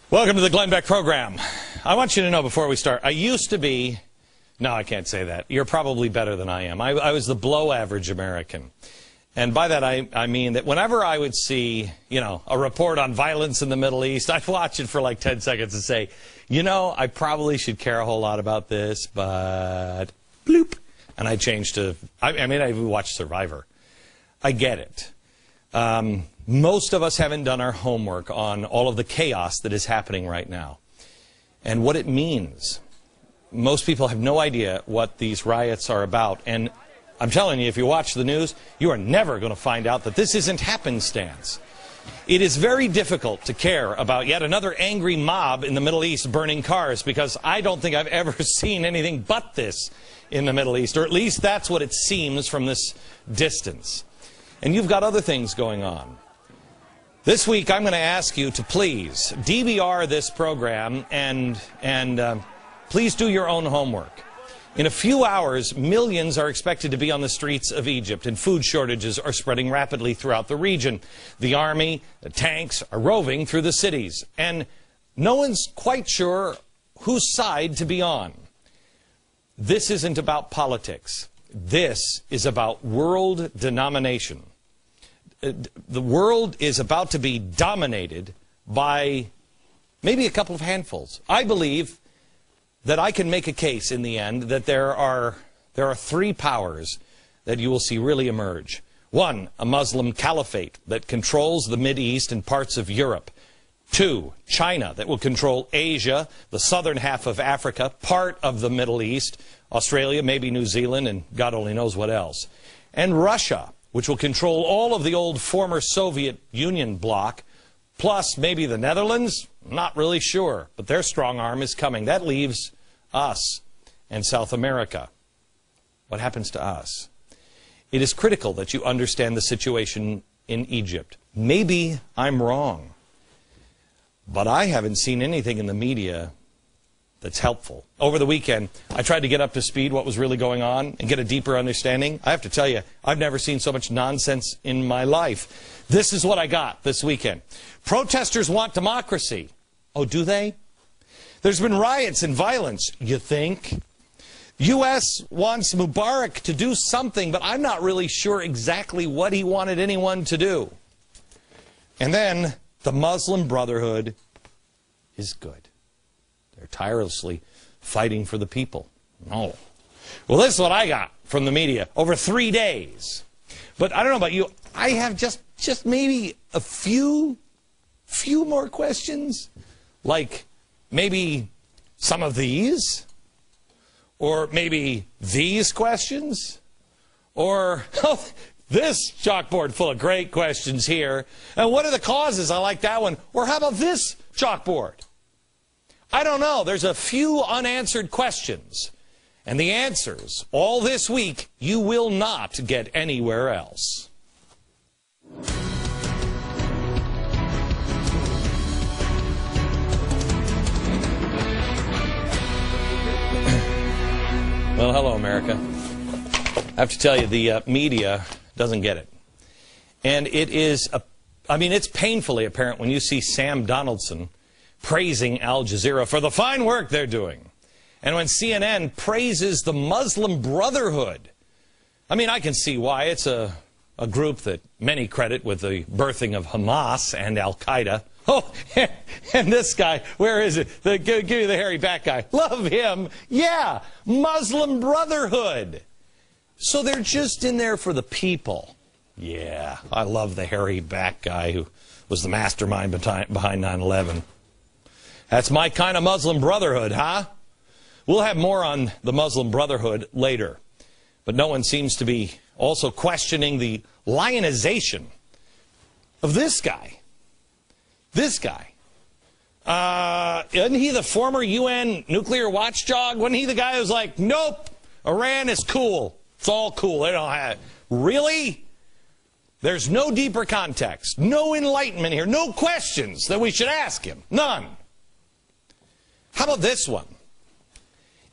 Welcome to the Glenn Beck program. I want you to know before we start, I used to be, no, I can't say that. You're probably better than I am. I was the below average American. And by that I mean that whenever I would see, a report on violence in the Middle East, I'd watch it for like 10 seconds and say, I probably should care a whole lot about this, but bloop. And I changed to, I even watched Survivor. I get it. Most of us haven't done our homework on all of the chaos that is happening right now and what it means. Most people have no idea what these riots are about. And I'm telling you, if you watch the news, you are never going to find out that this isn't happenstance. It is very difficult to care about yet another angry mob in the Middle East burning cars, because I don't think I've ever seen anything but this in the Middle East, or at least that's what it seems from this distance. And you've got other things going on. This week, I'm going to ask you to please DVR this program and please do your own homework. In a few hours, millions are expected to be on the streets of Egypt, and food shortages are spreading rapidly throughout the region. The army, the tanks are roving through the cities, and no one's quite sure whose side to be on. This isn't about politics. This is about world domination. The world is about to be dominated by maybe a couple of handfuls. I believe that I can make a case in the end that there are three powers that you will see really emerge. One, a Muslim caliphate that controls the Mideast and parts of Europe. Two, China, that will control Asia, the southern half of Africa, part of the Middle East, Australia, maybe New Zealand, and God only knows what else. And Russia, which will control all of the old former Soviet Union bloc, plus maybe the Netherlands. Not really sure, but their strong arm is coming. That leaves us and South America. What happens to us? It is critical that you understand the situation in Egypt. Maybe I'm wrong, but I haven't seen anything in the media that's helpful. Over the weekend, I tried to get up to speed what was really going on and get a deeper understanding. I have to tell you, I've never seen so much nonsense in my life. This is what I got this weekend. Protesters want democracy. Oh, do they? There's been riots and violence, you think? U.S. wants Mubarak to do something, but I'm not really sure exactly what he wanted anyone to do. And then the Muslim Brotherhood is good. They're tirelessly fighting for the people. No. Well, this is what I got from the media over 3 days. But I don't know about you. I have just maybe a few more questions. Like maybe some of these. Or maybe these questions. Or this chalkboard full of great questions here. And what are the causes? I like that one. Or how about this chalkboard? I don't know. There's a few unanswered questions. And the answers, all this week, you will not get anywhere else. Well, hello, America. I have to tell you, the media doesn't get it. And it is, it's painfully apparent when you see Sam Donaldson praising Al Jazeera for the fine work they're doing. And when CNN praises the Muslim Brotherhood, I can see why. It's a group that many credit with the birthing of Hamas and Al-Qaeda. Oh, and this guy, where is it? Give me the hairy back guy. Love him. Yeah, Muslim Brotherhood. So they're just in there for the people. Yeah, I love the hairy back guy who was the mastermind behind 9/11. That's my kind of Muslim Brotherhood, huh? We'll have more on the Muslim Brotherhood later. But no one seems to be also questioning the lionization of this guy. This guy. Isn't he the former UN nuclear watchdog? Wasn't he the guy who was like, nope, Iran is cool. It's all cool. They don't have it. Really? There's no deeper context, no enlightenment here, no questions that we should ask him. None. How about this one?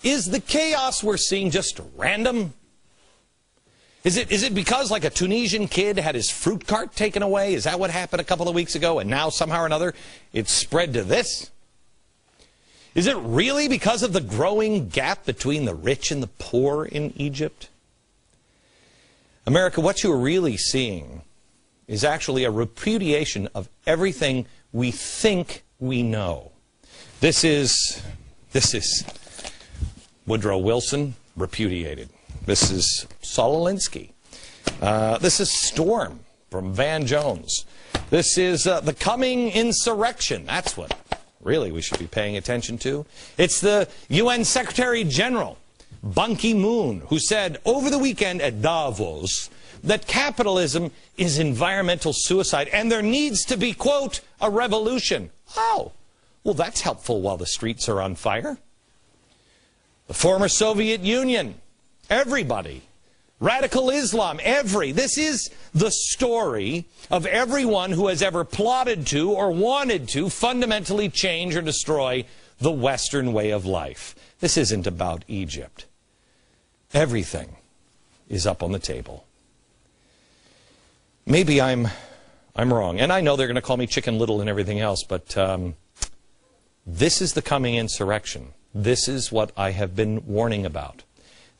Is the chaos we're seeing just random? Is it because like a Tunisian kid had his fruit cart taken away? Is that what happened a couple of weeks ago? And now somehow or another it's spread to this? Is it really because of the growing gap between the rich and the poor in Egypt? America, what you're really seeing is actually a repudiation of everything we think we know. This is Woodrow Wilson, repudiated. This is Saul Alinsky. This is Storm from Van Jones. This is the coming insurrection. That's what really we should be paying attention to. It's the UN Secretary General, Ban Ki-moon, who said over the weekend at Davos that capitalism is environmental suicide and there needs to be, quote, a revolution. Oh, well, that's helpful while the streets are on fire. The former Soviet Union, everybody, radical Islam, this is the story of everyone who has ever plotted to or wanted to fundamentally change or destroy the Western way of life. This isn't about Egypt. Everything is up on the table. Maybe I'm wrong, and I know they're going to call me Chicken Little and everything else, but this is the coming insurrection. This is what I have been warning about.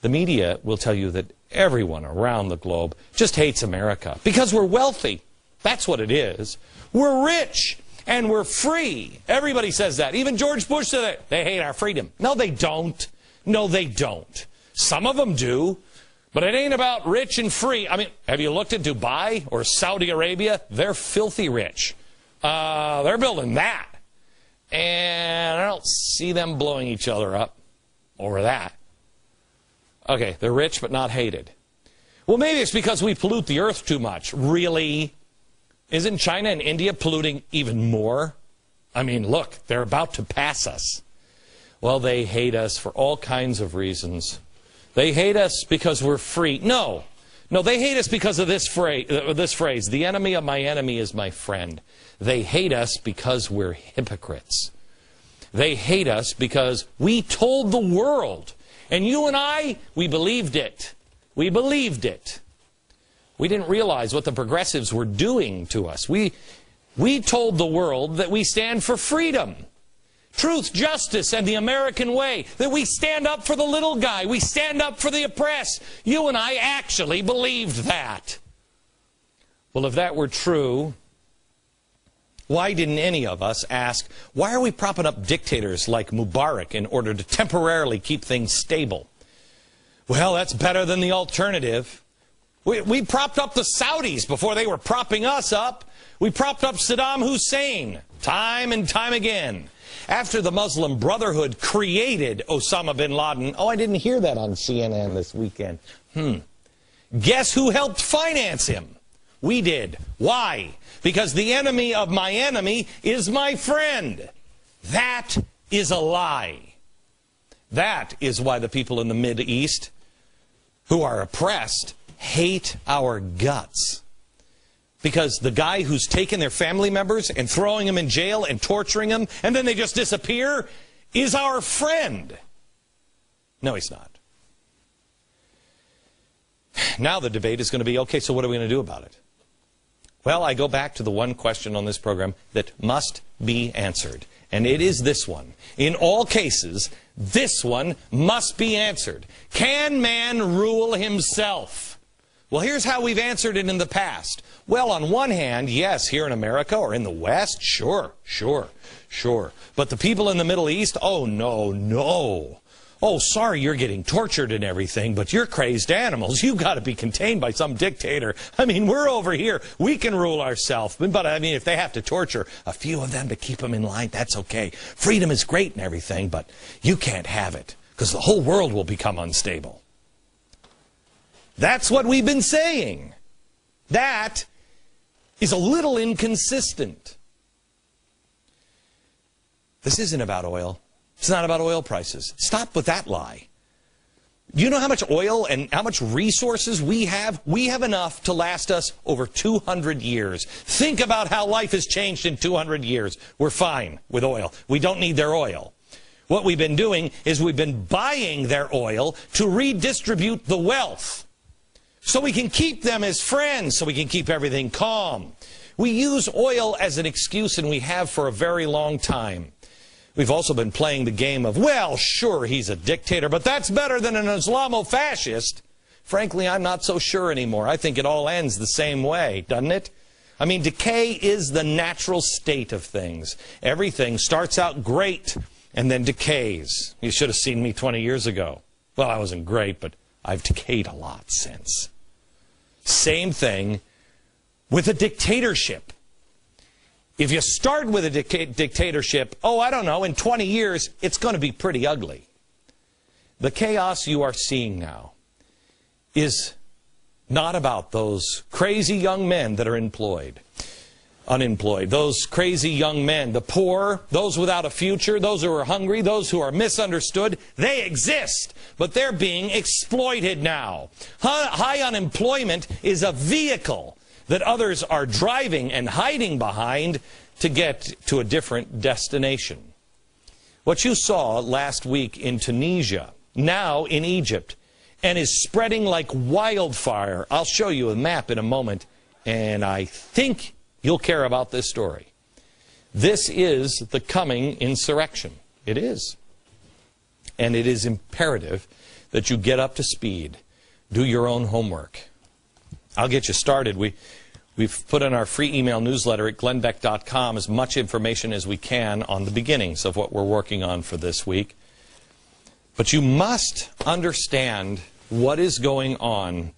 The media will tell you that everyone around the globe just hates America because we're wealthy. That's what it is. We're rich and we're free. Everybody says that. Even George Bush said it. They hate our freedom. No, they don't. No, they don't. Some of them do. But it ain't about rich and free. I mean, have you looked at Dubai or Saudi Arabia? They're filthy rich. They're building that. And I don't see them blowing each other up over that. Okay, they're rich but not hated. Well, maybe it's because we pollute the earth too much. Really? Isn't China and India polluting even more? I mean, look, they're about to pass us. Well, they hate us for all kinds of reasons. They hate us because we're free. No, they hate us because of this phrase, the enemy of my enemy is my friend. They hate us because we're hypocrites. They hate us because we told the world. And you and I, we believed it. We believed it. We didn't realize what the progressives were doing to us. We told the world that we stand for freedom, truth, justice, and the American way, that we stand up for the little guy, we stand up for the oppressed. You and I actually believed that. Well, if that were true, why didn't any of us ask, why are we propping up dictators like Mubarak in order to temporarily keep things stable? Well, that's better than the alternative. We propped up the Saudis before they were propping us up. We propped up Saddam Hussein time and time again. After the Muslim Brotherhood created Osama bin Laden, oh, I didn't hear that on CNN this weekend. Guess who helped finance him? We did. Why? Because the enemy of my enemy is my friend. That is a lie. That is why the people in the Mideast who are oppressed hate our guts. Because the guy who's taken their family members and throwing them in jail and torturing them, and then they just disappear, is our friend. No, he's not. Now the debate is going to be, okay, so what are we going to do about it? Well, I go back to the one question on this program that must be answered. And it is this one. In all cases, this one must be answered. Can man rule himself? Well, here's how we've answered it in the past. Well, on one hand, yes, here in America or in the West, sure. But the people in the Middle East, oh, no. Oh, sorry, you're getting tortured and everything, but you're crazed animals. You've got to be contained by some dictator. I mean, we're over here. We can rule ourselves. But, I mean, if they have to torture a few of them to keep them in line, that's okay. Freedom is great and everything, but you can't have it because the whole world will become unstable. That's what we've been saying. That is a little inconsistent. This isn't about oil. It's not about oil prices. Stop with that lie. Do you know how much oil and how much resources we have? We have enough to last us over 200 years. Think about how life has changed in 200 years. We're fine with oil. We don't need their oil. What we've been doing is we've been buying their oil to redistribute the wealth. So we can keep them as friends, so we can keep everything calm. We use oil as an excuse, and we have for a very long time. We've also been playing the game of, well, sure, he's a dictator, but that's better than an Islamo-fascist. Frankly, I'm not so sure anymore. I think it all ends the same way, doesn't it? I mean, decay is the natural state of things. Everything starts out great and then decays. You should have seen me 20 years ago. Well, I wasn't great, but I've decayed a lot since. Same thing with a dictatorship. If you start with a dictatorship, oh, I don't know, in 20 years, it's going to be pretty ugly. The chaos you are seeing now is not about those crazy young men that are unemployed, those crazy young men, the poor, those without a future, those who are hungry, those who are misunderstood. They exist, but they're being exploited now. High unemployment is a vehicle that others are driving and hiding behind to get to a different destination. What you saw last week in Tunisia, now in Egypt, and is spreading like wildfire. I'll show you a map in a moment, and I think you'll care about this story. This is the coming insurrection. It is. And it is imperative that you get up to speed. Do your own homework. I'll get you started. We've put in our free email newsletter at glennbeck.com as much information as we can on the beginnings of what we're working on for this week. But you must understand what is going on.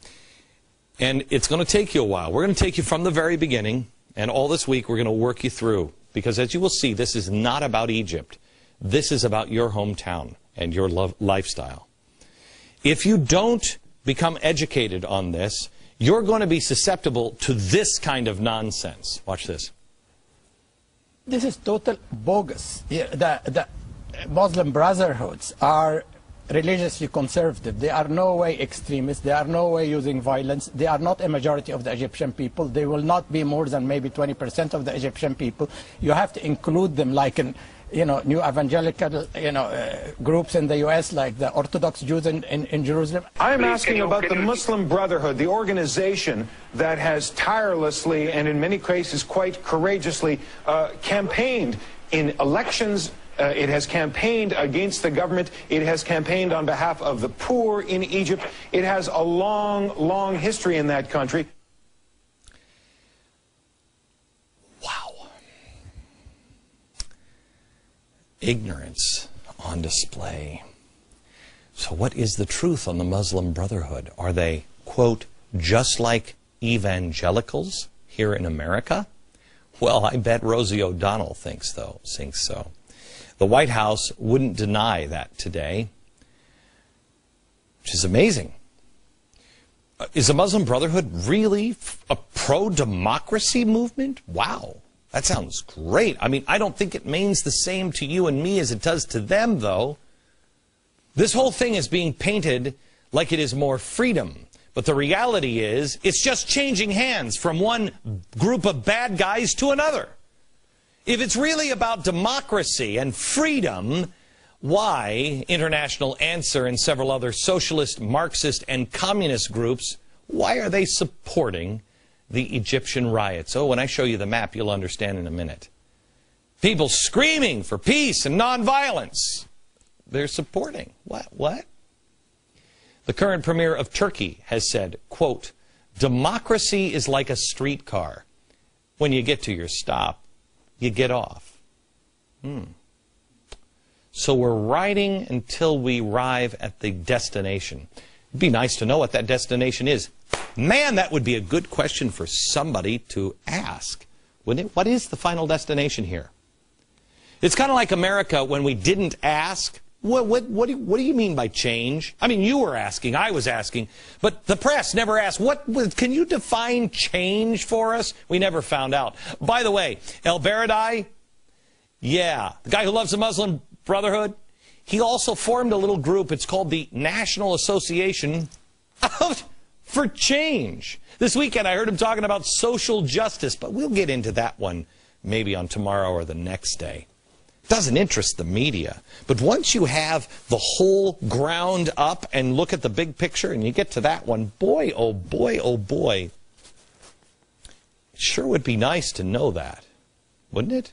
And it's going to take you a while. We're going to take you from the very beginning. And all this week we're going to work you through. Because as you will see, this is not about Egypt. This is about your hometown and your lifestyle. If you don't become educated on this, you're going to be susceptible to this kind of nonsense. Watch this. This is total bogus. The Muslim brotherhoods are religiously conservative. They are no way extremists. They are no way using violence. They are not a majority of the Egyptian people. They will not be more than maybe 20% of the Egyptian people. You have to include them like in, new evangelical, groups in the U.S. like the Orthodox Jews in Jerusalem. I'm asking about the Muslim Brotherhood, the organization that has tirelessly and in many cases quite courageously campaigned in elections. It has campaigned against the government. It has campaigned on behalf of the poor in Egypt. It has a long, long history in that country. Wow. Ignorance on display. So what is the truth on the Muslim Brotherhood? Are they, quote, just like evangelicals here in America? Well, I bet Rosie O'Donnell thinks so. The White House wouldn't deny that today, which is amazing. Is the Muslim Brotherhood really a pro-democracy movement? Wow, that sounds great. I mean, I don't think it means the same to you and me as it does to them, though. This whole thing is being painted like it is more freedom. But the reality is, it's just changing hands from one group of bad guys to another. If it's really about democracy and freedom, why International Answer and several other socialist, Marxist, and communist groups, why are they supporting the Egyptian riots? Oh, when I show you the map, you'll understand in a minute. People screaming for peace and nonviolence. They're supporting. What? The current premier of Turkey has said, quote, democracy is like a streetcar. When you get to your stop, you get off. So we're riding until we arrive at the destination. It'd be nice to know what that destination is. Man, that would be a good question for somebody to ask, wouldn't it? What is the final destination here? It's kind of like America when we didn't ask. What do you mean by change? I mean, you were asking, I was asking, but the press never asked, can you define change for us? We never found out. By the way, El Baradei, yeah, the guy who loves the Muslim Brotherhood, he also formed a little group. It's called the National Association for Change. This weekend I heard him talking about social justice, but we'll get into that one maybe on tomorrow or the next day. Doesn't interest the media. But once you have the whole ground up and look at the big picture and you get to that one, boy, oh boy, oh boy. It sure would be nice to know that, wouldn't it?